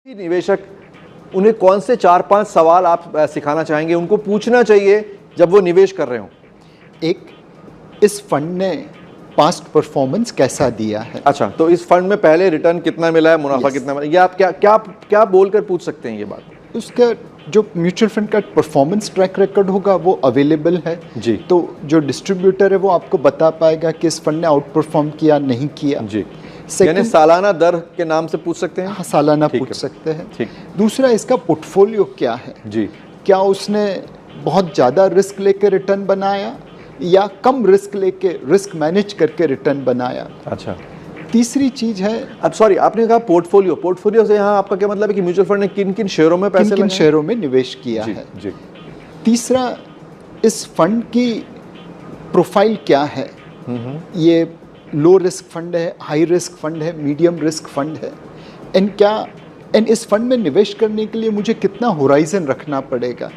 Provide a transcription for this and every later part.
निवेशक उन्हें कौन से 4-5 सवाल आप सिखाना चाहेंगे उनको पूछना चाहिए जब वो निवेश कर रहे हो? एक, इस फंड ने पास्ट परफॉर्मेंस कैसा दिया है। अच्छा, तो इस फंड में पहले रिटर्न कितना मिला है, मुनाफा कितना मिला है, ये आप क्या बोलकर पूछ सकते हैं ये बात? उसका जो म्यूचुअल फंड का परफॉर्मेंस ट्रैक रिकॉर्ड होगा वो अवेलेबल है जी। तो जो डिस्ट्रीब्यूटर है वो आपको बता पाएगा कि इस फंड ने आउट परफॉर्म किया नहीं किया जी। यानी सालाना दर के नाम से पूछ सकते हैं? हाँ, सालाना पूछ सकते हैं। ठीक। दूसरा, इसका पोर्टफोलियो क्या है जी। क्या उसने बहुत ज़्यादा रिस्क लेके रिटर्न बनाया या कम रिस्क लेके रिस्क मैनेज करके रिटर्न बनाया। अच्छा। तीसरी चीज है, अब सॉरी आपने कहा पोर्टफोलियो से यहाँ आपका क्या मतलब है कि म्यूचुअल फंड ने किन किन शेयरों में पैसे किन शेयरों में निवेश किया जी, है। जी। तीसरा, इस फंड की प्रोफाइल क्या है, ये लो रिस्क फंड है, हाई रिस्क फंड है, मीडियम रिस्क फंड है, एंड इस फंड में निवेश करने के लिए मुझे कितना होराइजन रखना पड़ेगा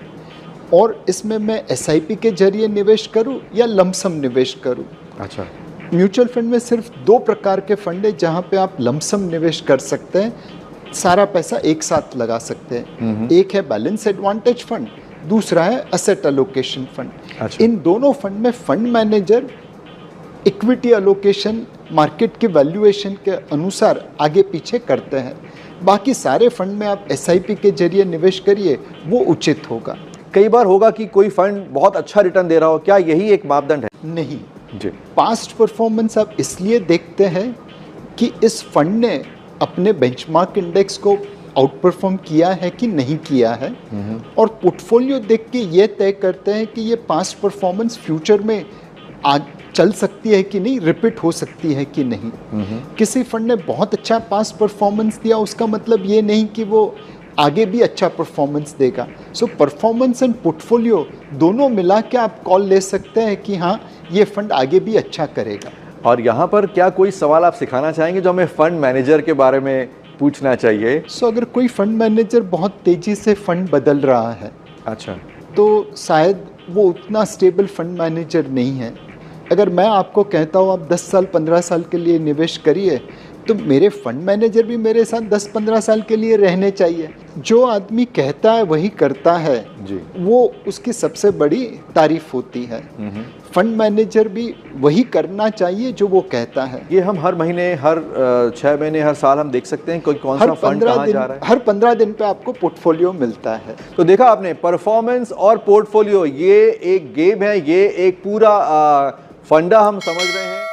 और इसमें मैं SIP के जरिए निवेश करूं या लमसम निवेश करूं। अच्छा। म्यूचुअल फंड में सिर्फ 2 प्रकार के फंड है जहां पे आप लमसम निवेश कर सकते हैं, सारा पैसा एक साथ लगा सकते हैं। एक है बैलेंस एडवांटेज फंड, दूसरा है एसेट एलोकेशन फंड। अच्छा। इन दोनों फंड में fund manager equity allocation market के वैल्यूएशन के अनुसार आगे पीछे करते हैं। बाकी सारे फंड में आप SIP के जरिए निवेश करिए, वो उचित होगा। कई बार होगा कि कोई फंड बहुत अच्छा रिटर्न दे रहा हो, क्या यही एक मापदंड है? नहीं जी। पास्ट परफॉर्मेंस आप इसलिए देखते हैं कि इस फंड ने अपने बेंचमार्क इंडेक्स को आउट परफॉर्म किया है कि नहीं किया है, और पोर्टफोलियो देख के ये तय करते हैं कि ये पास्ट परफॉर्मेंस फ्यूचर में चल सकती है कि नहीं, रिपीट हो सकती है कि नहीं। किसी फंड ने बहुत अच्छा पास्ट परफॉर्मेंस दिया उसका मतलब ये नहीं कि वो आगे भी अच्छा परफॉर्मेंस देगा। सो परफॉर्मेंस एंड पोर्टफोलियो दोनों मिला के आप कॉल ले सकते हैं कि हाँ, ये फंड आगे भी अच्छा करेगा। और यहाँ पर क्या कोई सवाल आप सिखाना चाहेंगे जो हमें फंड मैनेजर के बारे में पूछना चाहिए? अगर कोई फंड मैनेजर बहुत तेजी से फंड बदल रहा है, अच्छा, तो शायद वो उतना स्टेबल फंड मैनेजर नहीं है। अगर मैं आपको कहता हूँ आप 10 साल 15 साल के लिए निवेश करिए, तो मेरे फंड मैनेजर भी मेरे साथ 10-15 साल के लिए रहने चाहिए। जो आदमी कहता है वही करता है जी, वो उसकी सबसे बड़ी तारीफ होती है। फंड मैनेजर भी वही करना चाहिए जो वो कहता है। ये हम हर महीने, हर 6 महीने, हर साल हम देख सकते हैं कोई कौन सा फंड कहाँ जा रहा है। हर 15 दिन पे आपको पोर्टफोलियो मिलता है। तो देखा आपने, परफॉर्मेंस और पोर्टफोलियो ये एक गेम है, ये एक पूरा फंडा हम समझ रहे हैं।